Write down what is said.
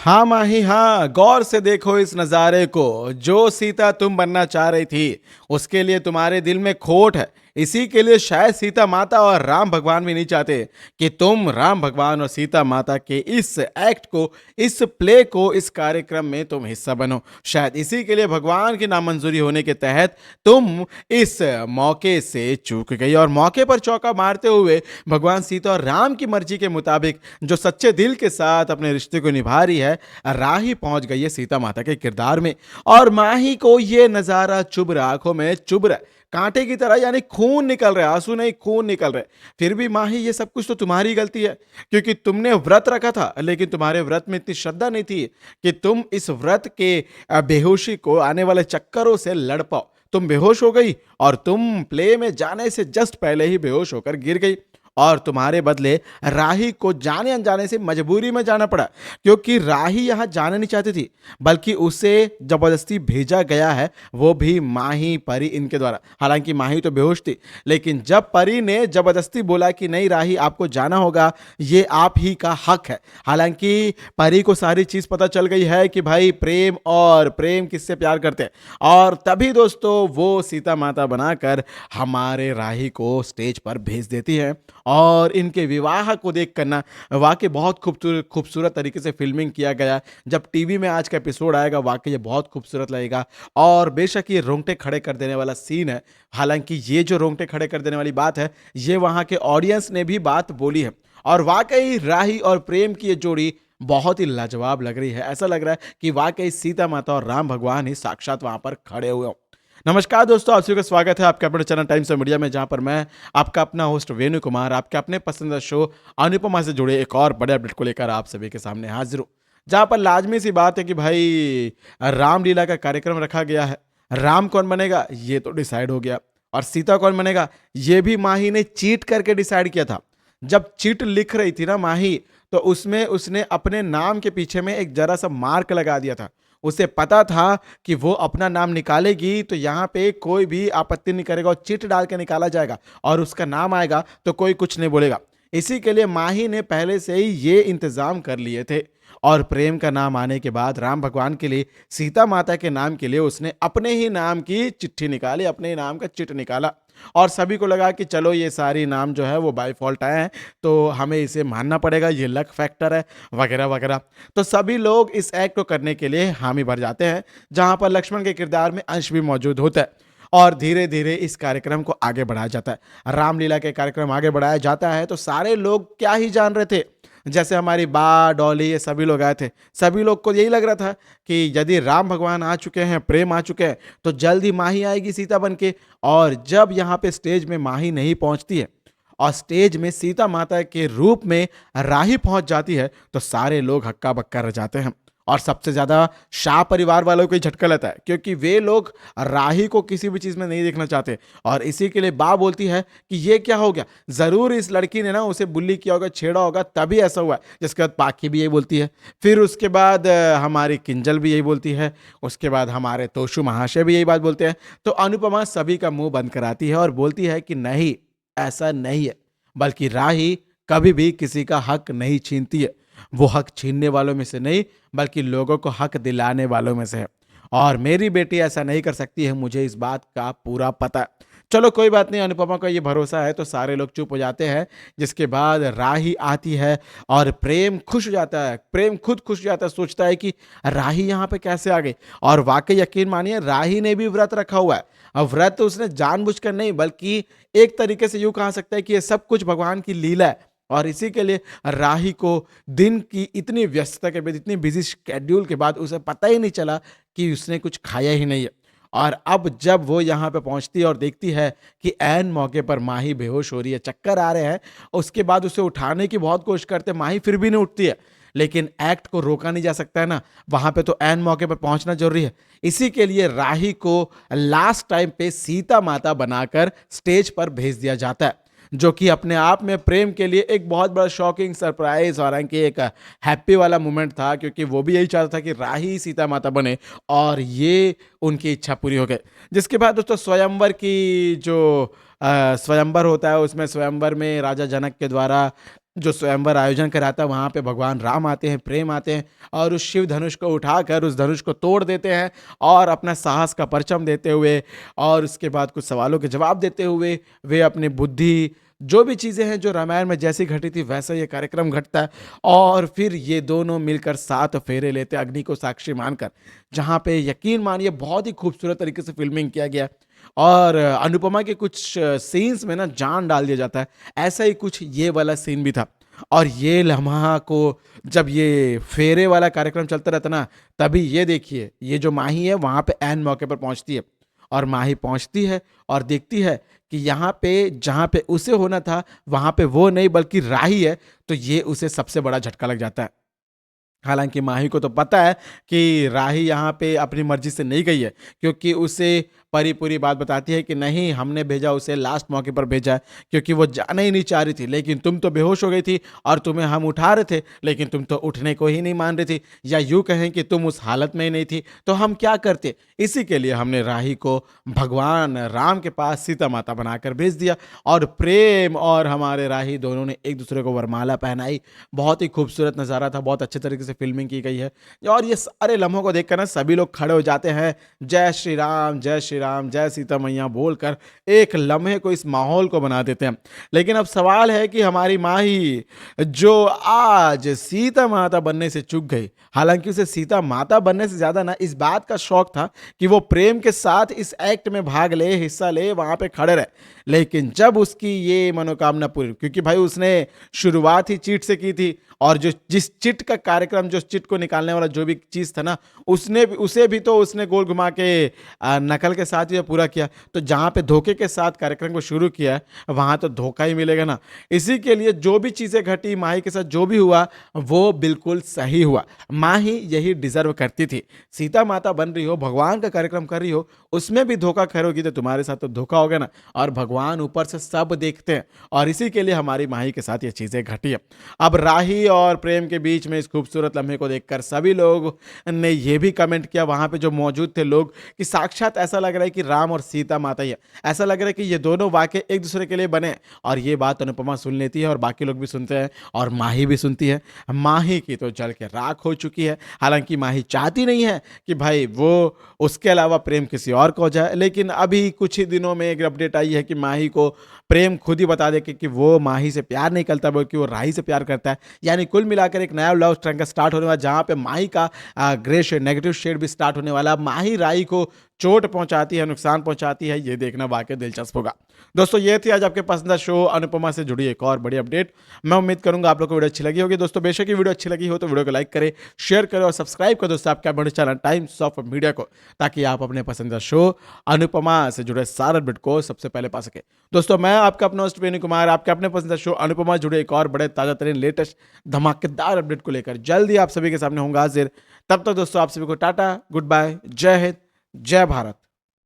हाँ माही हाँ, गौर से देखो इस नज़ारे को। जो सीता तुम बनना चाह रही थी, उसके लिए तुम्हारे दिल में खोट है। इसी के लिए शायद सीता माता और राम भगवान भी नहीं चाहते कि तुम राम भगवान और सीता माता के इस एक्ट को, इस प्ले को, इस कार्यक्रम में तुम हिस्सा बनो। शायद इसी के लिए भगवान की नामंजूरी होने के तहत तुम इस मौके से चूक गई और मौके पर चौका मारते हुए भगवान सीता और राम की मर्जी के मुताबिक जो सच्चे दिल के साथ अपने रिश्ते को निभा रही है, राही पहुंच गई है सीता माता के किरदार में। और माही को ये नजारा चुभ रहा, आंखों में चुभ रहा, कांटे की तरह, यानी खून निकल रहा है, आंसू नहीं खून निकल रहे। फिर भी माही, ये सब कुछ तो तुम्हारी गलती है, क्योंकि तुमने व्रत रखा था, लेकिन तुम्हारे व्रत में इतनी श्रद्धा नहीं थी कि तुम इस व्रत के बेहोशी को, आने वाले चक्करों से लड़ पाओ। तुम बेहोश हो गई और तुम प्ले में जाने से जस्ट पहले ही बेहोश होकर गिर गई, और तुम्हारे बदले राही को जाने अनजाने से मजबूरी में जाना पड़ा, क्योंकि राही यहां जाना नहीं चाहती थी, बल्कि उसे जबरदस्ती भेजा गया है, वो भी माही परी इनके द्वारा। हालांकि माही तो बेहोश थी, लेकिन जब परी ने जबरदस्ती बोला कि नहीं राही आपको जाना होगा, ये आप ही का हक है। हालांकि परी को सारी चीज पता चल गई है कि भाई प्रेम, और प्रेम किससे प्यार करते हैं, और तभी दोस्तों वो सीता माता बनाकर हमारे राही को स्टेज पर भेज देती है। और इनके विवाह को देख करना वाकई बहुत खूबसूरत खूबसूरत तरीके से फिल्मिंग किया गया। जब टीवी में आज का एपिसोड आएगा, वाकई ये बहुत खूबसूरत लगेगा, और बेशक ये रोंगटे खड़े कर देने वाला सीन है। हालांकि ये जो रोंगटे खड़े कर देने वाली बात है, ये वहाँ के ऑडियंस ने भी बात बोली है, और वाकई राही और प्रेम की ये जोड़ी बहुत ही लाजवाब लग रही है। ऐसा लग रहा है कि वाकई सीता माता और राम भगवान ही साक्षात वहां पर खड़े हुए हों। नमस्कार दोस्तों, आप सभी का स्वागत है आपके अपने चैनल टाइम्स ऑफ मीडिया में, जहां पर मैं आपका अपना होस्ट वेणु कुमार आपके अपने पसंदीदा शो अनुपमा से जुड़े एक और बड़े अपडेट को लेकर आप सभी के सामने हाजिर हूं। जहां पर लाजमी सी बात है कि भाई रामलीला का कार्यक्रम रखा गया है। राम कौन बनेगा ये तो डिसाइड हो गया, और सीता कौन बनेगा ये भी माही ने चीट करके डिसाइड किया था। जब चीट लिख रही थी ना माही, तो उसमें उसने अपने नाम के पीछे में एक जरा सा मार्क लगा दिया था। उसे पता था कि वो अपना नाम निकालेगी तो यहाँ पे कोई भी आपत्ति नहीं करेगा, और चिट डाल के निकाला जाएगा और उसका नाम आएगा तो कोई कुछ नहीं बोलेगा। इसी के लिए माही ने पहले से ही ये इंतजाम कर लिए थे, और प्रेम का नाम आने के बाद राम भगवान के लिए, सीता माता के नाम के लिए उसने अपने ही नाम की चिट्ठी निकाली, अपने ही नाम का चिट निकाला। और सभी को लगा कि चलो ये सारी नाम जो है वो बाय फॉल्ट आए हैं, तो हमें इसे मानना पड़ेगा, ये लक फैक्टर है, वगैरह वगैरह। तो सभी लोग इस एक्ट को करने के लिए हामी भर जाते हैं, जहां पर लक्ष्मण के किरदार में अंश भी मौजूद होता है। और धीरे धीरे इस कार्यक्रम को आगे बढ़ाया जाता है, रामलीला के कार्यक्रम आगे बढ़ाया जाता है। तो सारे लोग क्या ही जान रहे थे, जैसे हमारी बा डॉली, ये सभी लोग आए थे, सभी लोग को यही लग रहा था कि यदि राम भगवान आ चुके हैं, प्रेम आ चुके हैं, तो जल्द ही माही आएगी सीता बन के। और जब यहाँ पे स्टेज में माही नहीं पहुंचती है और स्टेज में सीता माता के रूप में राही पहुंच जाती है, तो सारे लोग हक्का बक्का रह जाते हैं। और सबसे ज्यादा शाह परिवार वालों को ही झटका लेता है, क्योंकि वे लोग राही को किसी भी चीज में नहीं देखना चाहते। और इसी के लिए बा बोलती है कि ये क्या हो गया, जरूर इस लड़की ने ना उसे बुल्ली किया होगा, छेड़ा होगा, तभी ऐसा हुआ है। जिसके बाद पाखी भी यही बोलती है, फिर उसके बाद हमारी किंजल भी यही बोलती है, उसके बाद हमारे तोशु महाशय भी यही बात बोलते हैं। तो अनुपमा सभी का मुंह बंद कराती है और बोलती है कि नहीं, ऐसा नहीं है, बल्कि राही कभी भी किसी का हक नहीं छीनती है। वो हक छीनने वालों में से नहीं, बल्कि लोगों को हक दिलाने वालों में से है। और मेरी बेटी ऐसा नहीं कर सकती है, मुझे इस बात का पूरा पता है। चलो कोई बात नहीं, अनुपमा का ये भरोसा है, तो सारे लोग चुप हो जाते हैं। जिसके बाद राही आती है, और प्रेम खुश हो जाता है, प्रेम खुद खुश हो जाता है, सोचता है कि राही यहाँ पे कैसे आ गई। और वाकई यकीन मानिए, राही ने भी व्रत रखा हुआ है। अब व्रत उसने जानबूझकर नहीं, बल्कि एक तरीके से यूं कहा सकता है कि ये सब कुछ भगवान की लीला है। और इसी के लिए राही को दिन की इतनी व्यस्तता के बाद, इतनी बिजी शेड्यूल के बाद, उसे पता ही नहीं चला कि उसने कुछ खाया ही नहीं है। और अब जब वो यहाँ पे पहुंचती है और देखती है कि ऐन मौके पर माही बेहोश हो रही है, चक्कर आ रहे हैं, उसके बाद उसे उठाने की बहुत कोशिश करते हैं, माही फिर भी नहीं उठती है। लेकिन एक्ट को रोका नहीं जा सकता है ना, वहां पे तो ऐन मौके पर पहुंचना जरूरी है। इसी के लिए राही को लास्ट टाइम पे सीता माता बनाकर स्टेज पर भेज दिया जाता है, जो कि अपने आप में प्रेम के लिए एक बहुत बड़ा शॉकिंग सरप्राइज और एक हैप्पी वाला मोमेंट था, क्योंकि वो भी यही चाहता था कि राही सीता माता बने, और ये उनकी इच्छा पूरी हो गई। जिसके बाद दोस्तों स्वयंवर की जो स्वयंवर होता है, उसमें स्वयंवर में राजा जनक के द्वारा जो स्वयंवर आयोजन कराता है वहाँ पे भगवान राम आते हैं, प्रेम आते हैं और उस शिव धनुष को उठाकर उस धनुष को तोड़ देते हैं और अपना साहस का परचम देते हुए और उसके बाद कुछ सवालों के जवाब देते हुए वे अपनी बुद्धि जो भी चीज़ें हैं जो रामायण में जैसी घटी थी वैसा ये कार्यक्रम घटता है और फिर ये दोनों मिलकर 7 फेरे लेते हैं अग्नि को साक्षी मानकर। जहाँ पे यकीन मानिए बहुत ही खूबसूरत तरीके से फ़िल्मिंग किया गया है और अनुपमा के कुछ सीन्स में ना जान डाल दिया जाता है। ऐसा ही कुछ ये वाला सीन भी था और ये लम्हा को जब ये फेरे वाला कार्यक्रम चलता रहता ना, तभी ये देखिए ये जो माही है वहाँ पे ऐन मौके पर पहुँचती है और माही पहुँचती है और देखती है कि यहाँ पे जहाँ पे उसे होना था वहाँ पे वो नहीं बल्कि राही है, तो ये उसे सबसे बड़ा झटका लग जाता है। हालाँकि माही को तो पता है कि राही यहाँ पे अपनी मर्ज़ी से नहीं गई है, क्योंकि उसे परी पूरी बात बताती है कि नहीं हमने भेजा उसे लास्ट मौके पर भेजा है, क्योंकि वो जाना ही नहीं चाह रही थी। लेकिन तुम तो बेहोश हो गई थी और तुम्हें हम उठा रहे थे, लेकिन तुम तो उठने को ही नहीं मान रही थी, या यूँ कहें कि तुम उस हालत में ही नहीं थी, तो हम क्या करते? इसी के लिए हमने राही को भगवान राम के पास सीता माता बनाकर भेज दिया और प्रेम और हमारे राही दोनों ने एक-दूसरे को वरमाला पहनाई। बहुत ही खूबसूरत नज़ारा था, बहुत अच्छे तरीके से फ़िल्मिंग की गई है और ये सारे लम्हों को देखकर ना सभी लोग खड़े हो जाते हैं, जय श्री राम, जय श्री राम, जय सीता मैया बोलकर एक लम्हे को इस माहौल को बना देते हैं। लेकिन अब सवाल है कि हमारी माही जो आज सीता माता बनने से चूक गई, हालाँकि उसे सीता माता बनने से ज़्यादा ना इस बात का शौक था कि वो प्रेम के साथ इस एक्ट में भाग ले, हिस्सा ले, वहाँ पे खड़े रहे। लेकिन जब उसकी ये मनोकामना पूरी, क्योंकि भाई उसने शुरुआत ही चीट से की थी और जो जिस चिट का कार्यक्रम जो चिट को निकालने वाला जो भी चीज़ था ना, उसने भी उसे भी तो उसने गोल घुमा के नकल के साथ ही पूरा किया। तो जहाँ पे धोखे के साथ कार्यक्रम को शुरू किया है, वहाँ तो धोखा ही मिलेगा ना। इसी के लिए जो भी चीज़ें घटी, माही के साथ जो भी हुआ, वो बिल्कुल सही हुआ। माही यही डिज़र्व करती थी। सीता माता बन रही हो, भगवान का कार्यक्रम कर रही हो, उसमें भी धोखा करोगी तो तुम्हारे साथ तो धोखा होगा ना। और भगवान ऊपर से सब देखते हैं और इसी के लिए हमारी माही के साथ ये चीज़ें घटी है। अब राही और प्रेम के बीच में इस खूबसूरत लम्हे को देखकर सभी लोग ने ये भी कमेंट किया वहाँ पे जो मौजूद थे लोग कि साक्षात ऐसा लग रहा है कि राम और सीता माता ही है। ऐसा लग रहा है कि ये दोनों वाक़ई एक दूसरे के लिए बने और ये बात अनुपमा सुन लेती है और बाकी लोग भी सुनते हैं और माही भी सुनती है। माही की तो जल के राख हो चुकी है। हालाँकि माही चाहती नहीं है कि भाई वो उसके अलावा प्रेम किसी और को हो जाए, लेकिन अभी कुछ ही दिनों में एक अपडेट आई है कि माही को प्रेम खुद ही बता दे कि वो माही से प्यार नहीं करता बल्कि वो राही से प्यार करता है। यानी कुल मिलाकर एक नया लव ट्रैंगल स्टार्ट होने वाला, जहाँ पे माही का ग्रे शेड, नेगेटिव शेड भी स्टार्ट होने वाला। माही राही को चोट पहुंचाती है, नुकसान पहुंचाती है, ये देखना वाकई दिलचस्प होगा। दोस्तों ये थी आज आपके पसंदीदा शो अनुपमा से जुड़ी एक और बड़ी अपडेट। मैं उम्मीद करूंगा आप लोग को वीडियो अच्छी लगी होगी। दोस्तों बेशक ही वीडियो अच्छी लगी हो तो वीडियो को लाइक करें, शेयर करें और सब्सक्राइब करें दोस्तों आपके अपने चैनल टाइम्स ऑफ मीडिया को, ताकि आप अपने पसंदीदा शो अनुपमा से जुड़े सारे अपडेट को सबसे पहले पा सके। दोस्तों मैं आपका अपना होस्ट वेणु कुमार आपके अपने पसंदीदा शो अनुपमा से जुड़े एक और बड़े ताजा तरीन लेटेस्ट धमाकेदार अपडेट को लेकर जल्दी आप सभी के सामने होंगे हाजिर। तब तक दोस्तों आप सभी को टाटा, गुड बाय, जय हिंद, जय भारत।